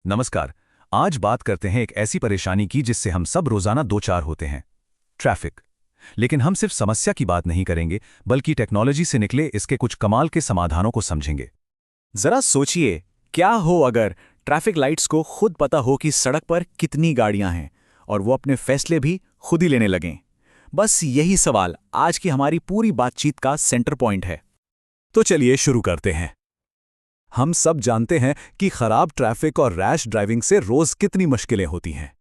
नमस्कार। आज बात करते हैं एक ऐसी परेशानी की जिससे हम सब रोजाना दो चार होते हैं, ट्रैफिक। लेकिन हम सिर्फ समस्या की बात नहीं करेंगे, बल्कि टेक्नोलॉजी से निकले इसके कुछ कमाल के समाधानों को समझेंगे। जरा सोचिए, क्या हो अगर ट्रैफिक लाइट्स को खुद पता हो कि सड़क पर कितनी गाड़ियां हैं और वो अपने फैसले भी खुद ही लेने लगें। बस यही सवाल आज की हमारी पूरी बातचीत का सेंटर पॉइंट है। तो चलिए शुरू करते हैं। हम सब जानते हैं कि खराब ट्रैफिक और रैश ड्राइविंग से रोज कितनी मुश्किलें होती हैं।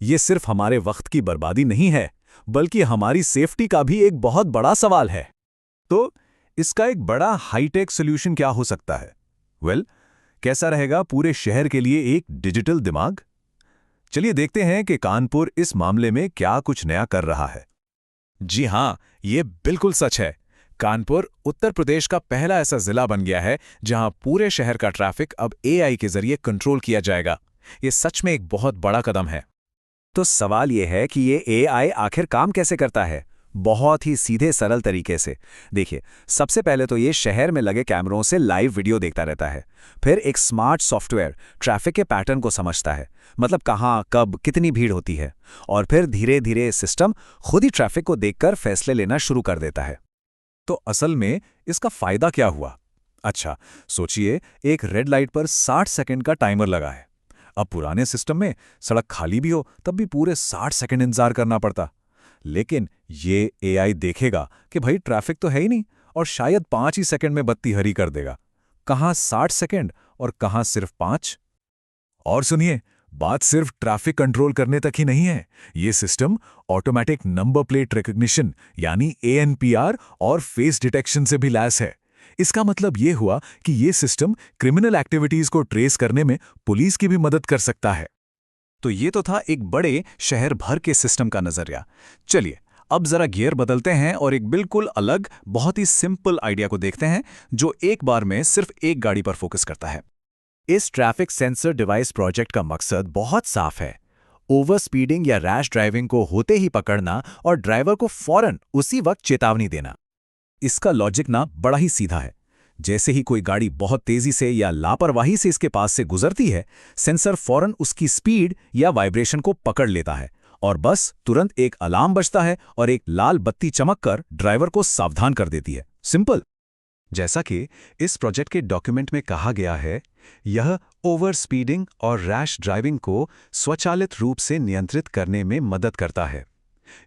ये सिर्फ हमारे वक्त की बर्बादी नहीं है, बल्कि हमारी सेफ्टी का भी एक बहुत बड़ा सवाल है। तो इसका एक बड़ा हाईटेक सॉल्यूशन क्या हो सकता है? कैसा रहेगा पूरे शहर के लिए एक डिजिटल दिमाग? चलिए देखते हैं कि कानपुर इस मामले में क्या कुछ नया कर रहा है। जी हाँ, ये बिल्कुल सच है। कानपुर उत्तर प्रदेश का पहला ऐसा जिला बन गया है जहां पूरे शहर का ट्रैफिक अब एआई के जरिए कंट्रोल किया जाएगा। ये सच में एक बहुत बड़ा कदम है। तो सवाल यह है कि ये एआई आखिर काम कैसे करता है? बहुत ही सीधे सरल तरीके से। देखिए, सबसे पहले तो ये शहर में लगे कैमरों से लाइव वीडियो देखता रहता है। फिर एक स्मार्ट सॉफ्टवेयर ट्रैफिक के पैटर्न को समझता है, मतलब कहाँ, कब, कितनी भीड़ होती है। और फिर धीरे धीरे सिस्टम खुद ही ट्रैफिक को देखकर फैसले लेना शुरू कर देता है। तो असल में इसका फायदा क्या हुआ? अच्छा, सोचिए, एक रेड लाइट पर 60 सेकंड का टाइमर लगा है। अब पुराने सिस्टम में सड़क खाली भी हो तब भी पूरे 60 सेकंड इंतजार करना पड़ता। लेकिन ये एआई देखेगा कि भाई ट्रैफिक तो है ही नहीं, और शायद 5 ही सेकंड में बत्ती हरी कर देगा। कहाँ 60 सेकंड और कहाँ सिर्फ 5। और सुनिए, बात सिर्फ ट्रैफिक कंट्रोल करने तक ही नहीं है। ये system automatic number plate recognition यानी एएनपीआर और फेस डिटेक्शन से भी लैस है। इसका मतलब ये हुआ कि ये सिस्टम क्रिमिनल एक्टिविटीज को ट्रेस करने में पुलिस की भी मदद कर सकता है। तो ये तो था एक बड़े शहर भर के सिस्टम का नजरिया। चलिए अब जरा गियर बदलते हैं और एक बिल्कुल अलग, बहुत ही सिंपल आइडिया को देखते हैं जो एक बार में सिर्फ एक गाड़ी पर फोकस करता है। इस ट्रैफिक सेंसर डिवाइस प्रोजेक्ट का मकसद बहुत साफ है। ओवर स्पीडिंग या रैश ड्राइविंग को होते ही पकड़ना और ड्राइवर को फौरन उसी वक्त चेतावनी देना। इसका लॉजिक ना बड़ा ही सीधा है। जैसे ही कोई गाड़ी बहुत तेजी से या लापरवाही से इसके पास से गुजरती है, सेंसर फौरन उसकी स्पीड या वाइब्रेशन को पकड़ लेता है और बस तुरंत एक अलार्म बजता है और एक लाल बत्ती चमककर ड्राइवर को सावधान कर देती है। सिंपल। जैसा कि इस प्रोजेक्ट के डॉक्यूमेंट में कहा गया है, यह ओवर स्पीडिंग और रैश ड्राइविंग को स्वचालित रूप से नियंत्रित करने में मदद करता है।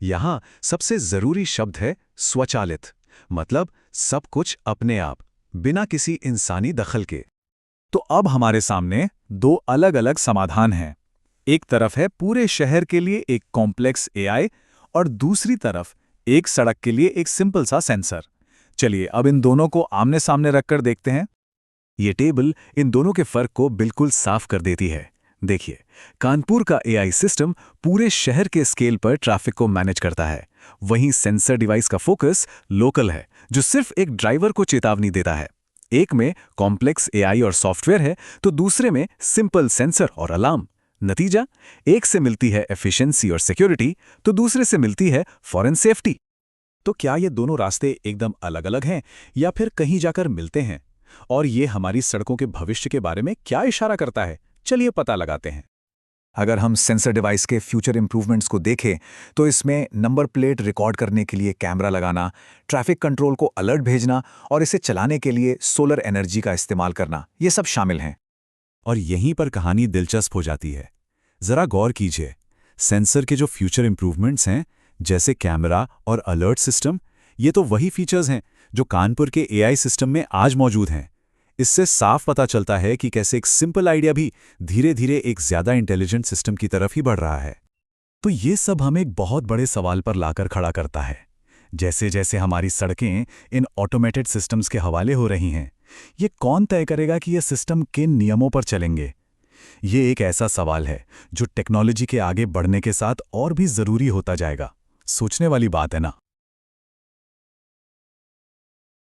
यहाँ सबसे जरूरी शब्द है स्वचालित, मतलब सब कुछ अपने आप, बिना किसी इंसानी दखल के। तो अब हमारे सामने दो अलग अलग समाधान हैं। एक तरफ है पूरे शहर के लिए एक कॉम्प्लेक्स एआई और दूसरी तरफ एक सड़क के लिए एक सिंपल सा सेंसर। चलिए अब इन दोनों को आमने सामने रखकर देखते हैं। ये टेबल इन दोनों के फर्क को बिल्कुल साफ कर देती है। देखिए, कानपुर का एआई सिस्टम पूरे शहर के स्केल पर ट्रैफिक को मैनेज करता है। वहीं सेंसर डिवाइस का फोकस लोकल है, जो सिर्फ एक ड्राइवर को चेतावनी देता है। एक में कॉम्प्लेक्स एआई और सॉफ्टवेयर है, तो दूसरे में सिंपल सेंसर और अलार्म। नतीजा, एक से मिलती है एफिशिएंसी और सिक्योरिटी, तो दूसरे से मिलती है फॉरेन सेफ्टी। तो क्या ये दोनों रास्ते एकदम अलग-अलग हैं या फिर कहीं जाकर मिलते हैं? और ये हमारी सड़कों के भविष्य के बारे में क्या इशारा करता है? चलिए पता लगाते हैं। अगर हम सेंसर डिवाइस के फ्यूचर इंप्रूवमेंट्स को देखें, तो इसमें नंबर प्लेट रिकॉर्ड करने के लिए कैमरा लगाना, ट्रैफिक कंट्रोल को अलर्ट भेजना और इसे चलाने के लिए सोलर एनर्जी का इस्तेमाल करना, ये सब शामिल हैं। और यहीं पर कहानी दिलचस्प हो जाती है। जरा गौर कीजिए, सेंसर के जो फ्यूचर इंप्रूवमेंट्स हैं, जैसे कैमरा और अलर्ट सिस्टम, ये तो वही फीचर्स हैं जो कानपुर के एआई सिस्टम में आज मौजूद हैं। इससे साफ पता चलता है कि कैसे एक सिंपल आइडिया भी धीरे धीरे एक ज्यादा इंटेलिजेंट सिस्टम की तरफ ही बढ़ रहा है। तो ये सब हमें एक बहुत बड़े सवाल पर लाकर खड़ा करता है। जैसे जैसे हमारी सड़कें इन ऑटोमेटेड सिस्टम्स के हवाले हो रही हैं, ये कौन तय करेगा कि ये सिस्टम किन नियमों पर चलेंगे? ये एक ऐसा सवाल है जो टेक्नोलॉजी के आगे बढ़ने के साथ और भी जरूरी होता जाएगा। सोचने वाली बात है ना।